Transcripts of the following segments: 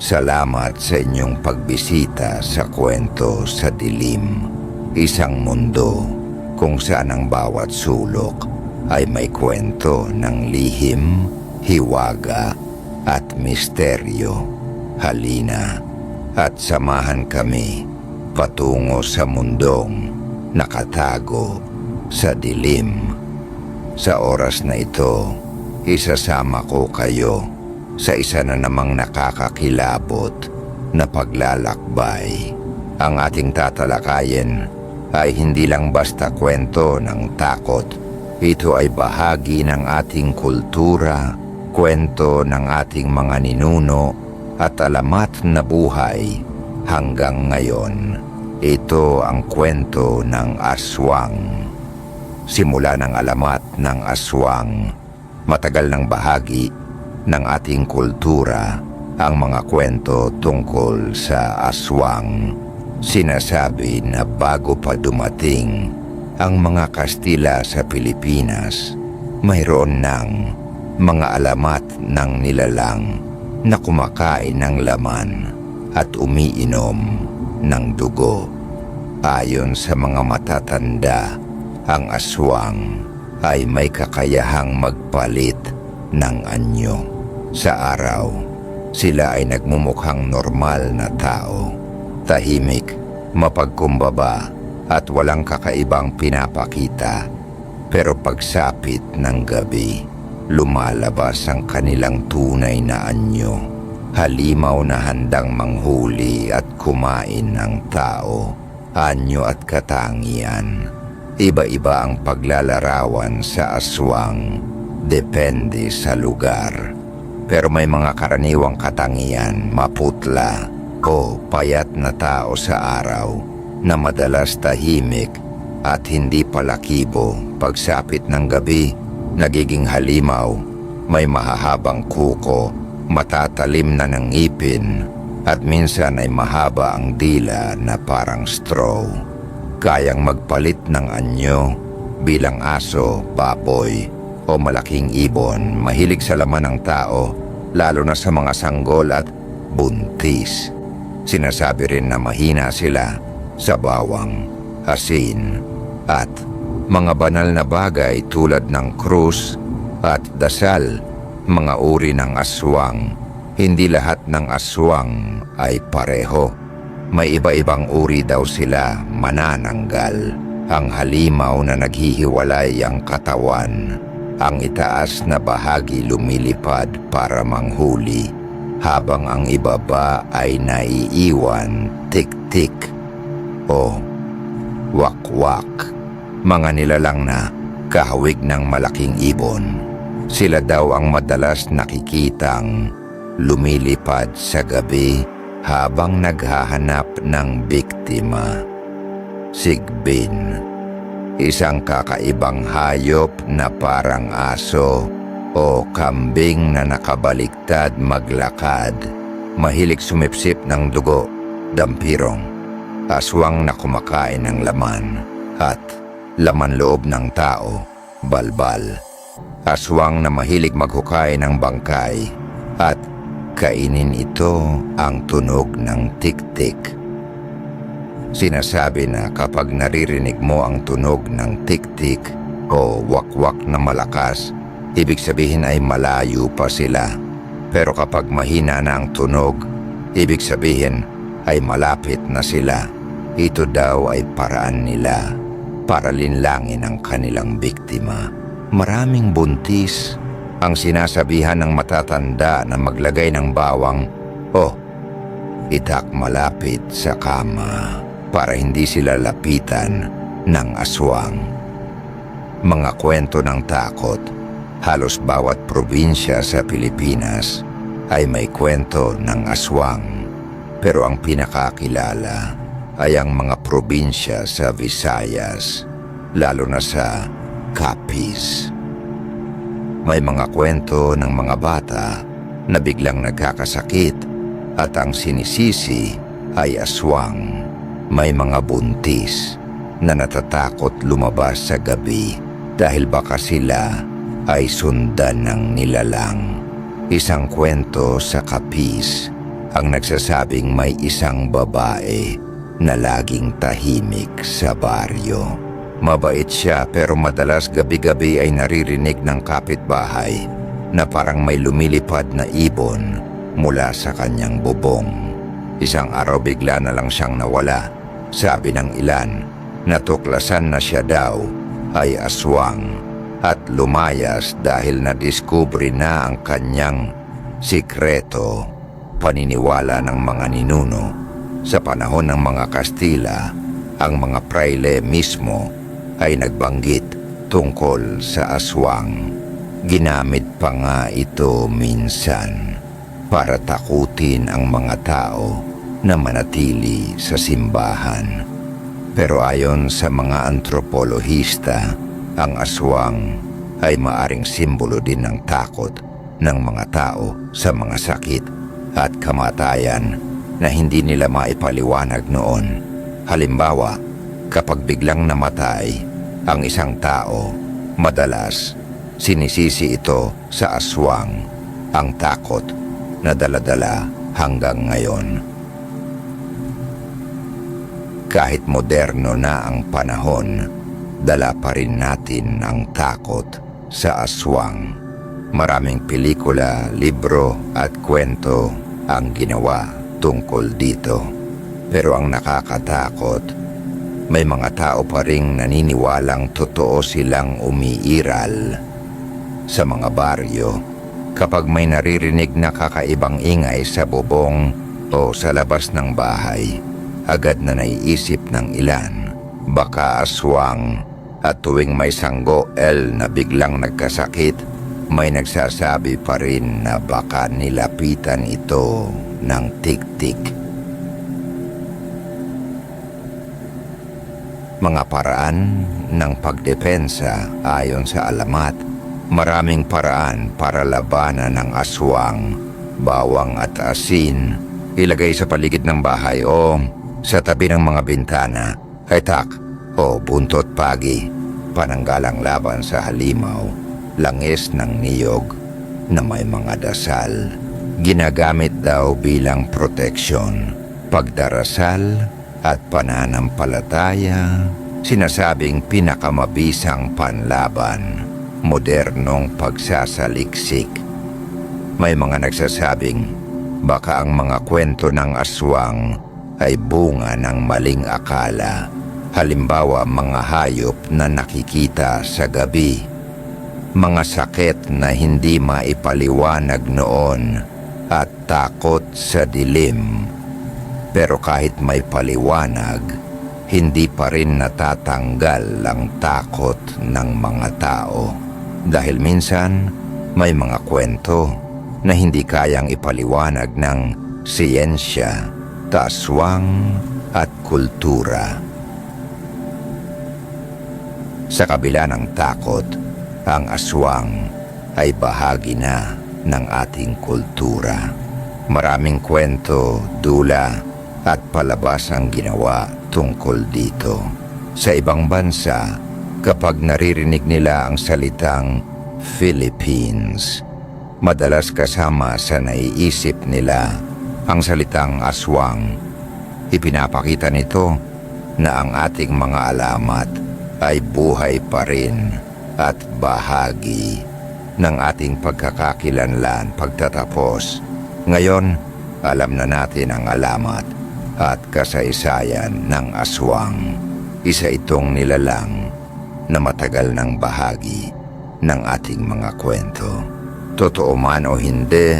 Salamat sa inyong pagbisita sa Kwento sa Dilim. Isang mundo kung saan ang bawat sulok ay may kwento ng lihim, hiwaga at misteryo. Halina at samahan kami patungo sa mundong nakatago sa dilim. Sa oras na ito, isasama ko kayo sa isa na namang nakakakilabot na paglalakbay. Ang ating tatalakayin ay hindi lang basta kwento ng takot. Ito ay bahagi ng ating kultura, kwento ng ating mga ninuno at alamat na buhay hanggang ngayon. Ito ang kwento ng aswang. Simula ng alamat ng aswang, matagal ng bahagi ng ating kultura ang mga kwento tungkol sa aswang. Sinasabi na bago pa dumating ang mga Kastila sa Pilipinas, mayroon ng mga alamat ng nilalang na kumakain ng laman at umiinom ng dugo. Ayon sa mga matatanda, ang aswang ay may kakayahang magpalit ng anyo. Sa araw, sila ay nagmumukhang normal na tao. Tahimik, mapagkumbaba at walang kakaibang pinapakita. Pero pagsapit ng gabi, lumalabas ang kanilang tunay na anyo. Halimaw na handang manghuli at kumain ng tao. Anyo at katangian. Iba-iba ang paglalarawan sa aswang, depende sa lugar. Pero may mga karaniwang katangian, maputla o payat na tao sa araw na madalas tahimik at hindi palakibo. Pagsapit ng gabi, nagiging halimaw, may mahahabang kuko, matatalim na ng ngipin, at minsan ay mahaba ang dila na parang straw. Kayang magpalit ng anyo bilang aso, baboy o malaking ibon. Mahilig sa laman ng tao, lalo na sa mga sanggol at buntis. Sinasabi rin na mahina sila sa bawang, asin at mga banal na bagay tulad ng krus at dasal. Mga uri ng aswang. Hindi lahat ng aswang ay pareho. May iba-ibang uri daw sila, manananggal. Ang halimaw na naghihiwalay ang katawan. Ang itaas na bahagi lumilipad para manghuli, habang ang ibaba ay naiiwan, tik-tik o wak-wak. Mga nilalang na kahawig ng malaking ibon. Sila daw ang madalas nakikitang lumilipad sa gabi habang naghahanap ng biktima. Sigbin, isang kakaibang hayop na parang aso o kambing na nakabaliktad maglakad. Mahilig sumipsip ng dugo, dampirong. Aswang na kumakain ng laman at laman loob ng tao, balbal. Aswang na mahilig maghukay ng bangkay at kainin ito ang tunog ng tik-tik. Sinasabi na kapag naririnig mo ang tunog ng tik-tik o wak-wak na malakas, ibig sabihin ay malayo pa sila. Pero kapag mahina na ang tunog, ibig sabihin ay malapit na sila. Ito daw ay paraan nila para linlangin ang kanilang biktima. Maraming buntis ang sinasabihan ng matatanda na maglagay ng bawang o itak malapit sa kama para hindi sila lapitan ng aswang. Mga kwento ng takot. Halos bawat probinsya sa Pilipinas ay may kwento ng aswang. Pero ang pinakakilala ay ang mga probinsya sa Visayas, lalo na sa Capiz. May mga kwento ng mga bata na biglang nagkakasakit at ang sinisisi ay aswang. May mga buntis na natatakot lumabas sa gabi dahil baka sila ay sundan ng nilalang. Isang kwento sa Capiz ang nagsasabing may isang babae na laging tahimik sa baryo. Mabait siya pero madalas gabi-gabi ay naririnig ng kapitbahay na parang may lumilipad na ibon mula sa kanyang bubong. Isang araw bigla na lang siyang nawala. Sabi ng ilan, natuklasan na siya daw ay aswang at lumayas dahil nadiskubre na ang kanyang sikreto. Paniniwala ng mga ninuno, sa panahon ng mga Kastila, ang mga praile mismo ay nagbanggit tungkol sa aswang. Ginamit pa nga ito minsan para takutin ang mga tao na manatili sa simbahan. Pero ayon sa mga antropolohista, ang aswang ay maaring simbolo din ng takot ng mga tao sa mga sakit at kamatayan na hindi nila maipaliwanag noon. Halimbawa, kapag biglang namatay ang isang tao, madalas sinisisi ito sa aswang, ang takot na dala-dala hanggang ngayon. Kahit moderno na ang panahon, dala pa rin natin ang takot sa aswang. Maraming pelikula, libro at kwento ang ginawa tungkol dito. Pero ang nakakatakot, may mga tao pa ring naniniwalang totoo silang umiiral. Sa mga baryo, kapag may naririnig na kakaibang ingay sa bubong o sa labas ng bahay, agad na naiisip ng ilan, baka aswang. At tuwing may sanggol na biglang nagkasakit, may nagsasabi pa rin na baka nilapitan ito ng tik-tik. Mga paraan ng pagdepensa ayon sa alamat. Maraming paraan para labanan ng aswang, bawang at asin. Ilagay sa paligid ng bahay o sa tabi ng mga bintana, hetak o buntot pagi. Pananggalang laban sa halimaw, langis ng niyog na may mga dasal. Ginagamit daw bilang proteksyon, pagdarasal at pananampalataya. Sinasabing pinakamabisang panlaban, modernong pagsasaliksik. May mga nagsasabing baka ang mga kwento ng aswang ay bunga ng maling akala. Halimbawa, mga hayop na nakikita sa gabi, mga sakit na hindi maipaliwanag noon, at takot sa dilim. Pero kahit may paliwanag, hindi pa rin natatanggal ang takot ng mga tao. Dahil minsan, may mga kwento na hindi kayang ipaliwanag ng siyensya, aswang at kultura. Sa kabila ng takot, ang aswang ay bahagi na ng ating kultura. Maraming kwento, dula at palabas ang ginawa tungkol dito. Sa ibang bansa, kapag naririnig nila ang salitang Philippines, madalas kasama sa naiisip nila ang salitang aswang. Ipinapakita nito na ang ating mga alamat ay buhay pa rin at bahagi ng ating pagkakakilanlan pagtatapos. Ngayon, alam na natin ang alamat at kasaysayan ng aswang. Isa itong nilalang na matagal ng bahagi ng ating mga kwento. Totoo man o hindi,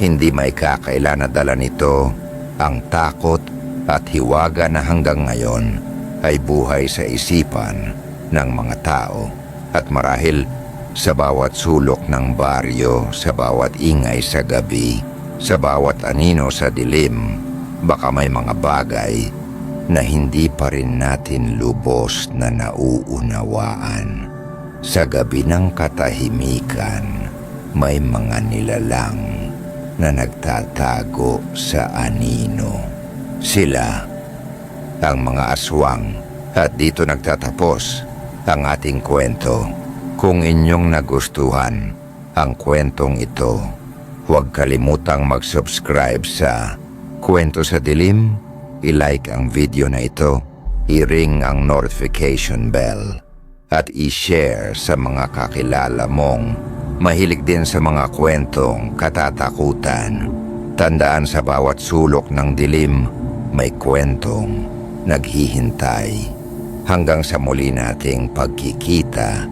hindi may kakailan na dala nito ang takot at hiwaga na hanggang ngayon ay buhay sa isipan ng mga tao. At marahil sa bawat sulok ng baryo, sa bawat ingay sa gabi, sa bawat anino sa dilim, baka may mga bagay na hindi pa rin natin lubos na nauunawaan. Sa gabi ng katahimikan, may mga nilalang na nagtatago sa anino. Sila ang mga aswang, at dito nagtatapos ang ating kwento. Kung inyong nagustuhan ang kwentong ito, huwag kalimutang mag-subscribe sa Kwento sa Dilim, i-like ang video na ito, i-ring ang notification bell, at i-share sa mga kakilala mong mahilig din sa mga kwentong katatakutan. Tandaan, sa bawat sulok ng dilim, may kwentong naghihintay. Hanggang sa muli nating pagkikita,